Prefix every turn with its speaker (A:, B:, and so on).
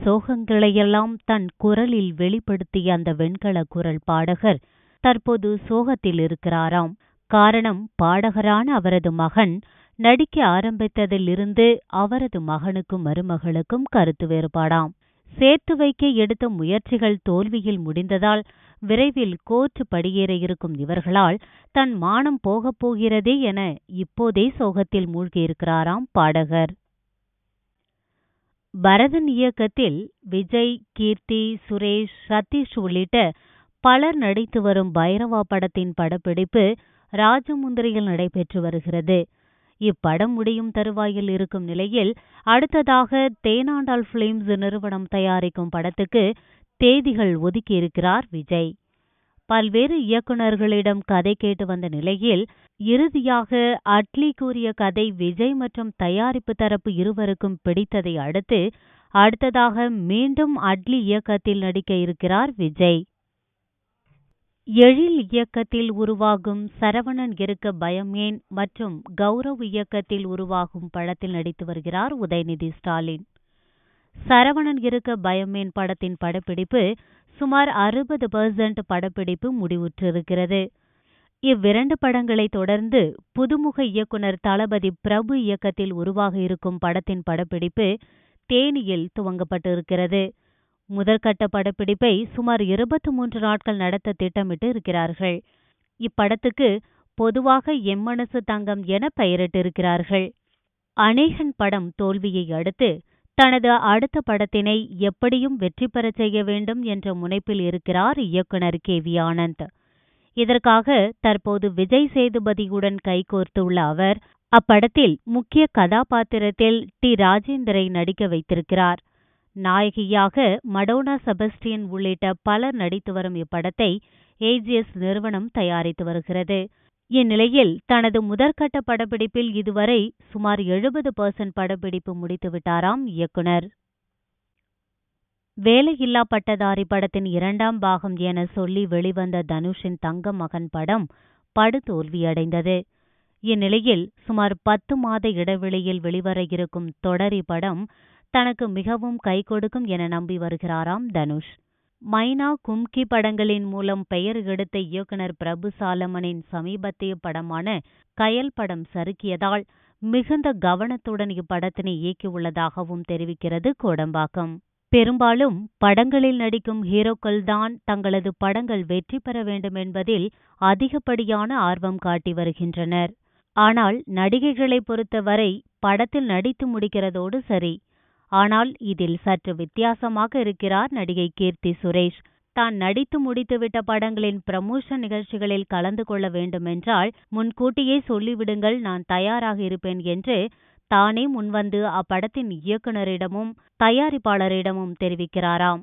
A: சோகங்களையெல்லாம் தன் குரலில் வெளிப்படுத்திய அந்த வெண்கல குரல் பாடகர் தற்போது சோகத்தில் இருக்கிறாராம். காரணம், பாடகரான அவரது மகன் நடிக்க ஆரம்பித்ததிலிருந்து அவரது மகனுக்கும் மருமகளுக்கும் கருத்து வேறுபாடாம். சேர்த்து வைக்க எடுத்த முயற்சிகள் தோல்வியில் முடிந்ததால் விரைவில் கோர்ட் படியேற இருக்கும் இவர்களால் தன் மானம் போகப் போகிறதே என இப்போதே சோகத்தில் மூழ்கியிருக்கிறாராம் பாடகர். பரதன் இயக்கத்தில் விஜய், கீர்த்தி சுரேஷ், சதீஷ் உள்ளிட்ட பலர் நடித்து வரும் பைரவா படத்தின் படப்பிடிப்பு ராஜமுந்திரியில் நடைபெற்று வருகிறது. இப்படம் முடியும் தருவாயில் இருக்கும் நிலையில் அடுத்ததாக தேனாண்டாள் பிலிம்ஸ் நிறுவனம் தயாரிக்கும் படத்துக்கு தேதிகள் ஒதுக்கியிருக்கிறார் விஜய். பல்வேறு இயக்குநர்களிடம் கதை கேட்டு வந்த நிலையில் இறுதியாக அட்லி கூறிய கதை விஜய் மற்றும் தயாரிப்பு தரப்பு இருவருக்கும் பிடித்ததை அடுத்து அடுத்ததாக மீண்டும் அட்லி இயக்கத்தில் நடிக்க இருக்கிறார் விஜய். எழில் இயக்கத்தில் உருவாகும் சரவணன் இருக்க பயமேன் மற்றும் கௌரவ் இயக்கத்தில் உருவாகும் படத்தில் நடித்து வருகிறார் உதயநிதி ஸ்டாலின். சரவணன் இருக்க பயமேன் படத்தின் படப்பிடிப்பு சுமார் 60% படப்பிடிப்பு முடிவுற்றிருக்கிறது. இவ்விரண்டு படங்களை தொடர்ந்து புதுமுக இயக்குனர் தளபதி பிரபு இயக்கத்தில் உருவாக இருக்கும் படத்தின் படப்பிடிப்பு தேனியில் துவங்கப்பட்டிருக்கிறது. முதற்கட்ட படப்பிடிப்பை சுமார் 23 நாட்கள் நடத்த திட்டமிட்டு இருக்கிறார்கள். இப்படத்துக்கு பொதுவாக எம்மனசு தங்கம் என பெயரிட்டிருக்கிறார்கள். அநேகன் படம் தோல்வியை அடுத்து தனது அடுத்த படத்தினை எப்படியும் வெற்றி பெறச் செய்ய வேண்டும் என்ற முனைப்பில் இருக்கிறார் இயக்குனர் KV ஆனந்த். இதற்காக தற்போது விஜய் சேதுபதியுடன் கைகோர்த்துள்ள அவர் அப்படத்தில் முக்கிய கதாபாத்திரத்தில் டி. ராஜேந்தரை நடிக்க வைத்திருக்கிறார். நாயகியாக மடோனா செபஸ்டியன் உள்ளிட்ட பலர் நடித்து வரும் இப்படத்தை AGS நிறுவனம் தயாரித்து வருகிறது. இந்நிலையில் தனது முதற்கட்ட படப்பிடிப்பில் இதுவரை சுமார் 70% படப்பிடிப்பு முடித்துவிட்டாராம் இயக்குனர். வேலையில்லா பட்டதாரி படத்தின் 2ஆம் பாகம் என சொல்லி வெளிவந்த தனுஷின் தங்க மகன் படம் படுதோல்வியடைந்தது. இந்நிலையில் சுமார் 10 மாத இடைவெளியில் வெளிவர இருக்கும் தொடரி படம் தனக்கு மிகவும் கை கொடுக்கும் என நம்பி வருகிறாராம் தனுஷ். மைனா, கும்கி படங்களின் மூலம் பெயர் எடுத்த இயக்குனர் பிரபு சாலமனின் சமீபத்திய படமான கயல் படம் சறுக்கியதால் மிகுந்த கவனத்துடன் இப்படத்தினை இயக்கியுள்ளதாகவும் தெரிவிக்கிறது கோடம்பாக்கம். பெரும்பாலும் படங்களில் நடிக்கும் ஹீரோக்கள்தான் தங்களது படங்கள் வெற்றி பெற வேண்டும் என்பதில் அதிகப்படியான ஆர்வம் காட்டி வருகின்றனர். ஆனால் நடிகைகளை பொறுத்தவரை படத்தில் நடித்து முடிக்கிறதோடு சரி. ஆனால் இதில் சற்று வித்தியாசமாக இருக்கிறார் நடிகை கீர்த்தி சுரேஷ். தான் நடித்து முடித்துவிட்ட படங்களின் ப்ரமோஷன் நிகழ்ச்சிகளில் கலந்து கொள்ள வேண்டுமென்றால் முன்கூட்டியே சொல்லிவிடுங்கள், நான் தயாராக இருப்பேன் என்று தானே முன்வந்து அப்படத்தின் இயக்குனரிடமும் தயாரிப்பாளரிடமும் தெரிவிக்கிறாராம்.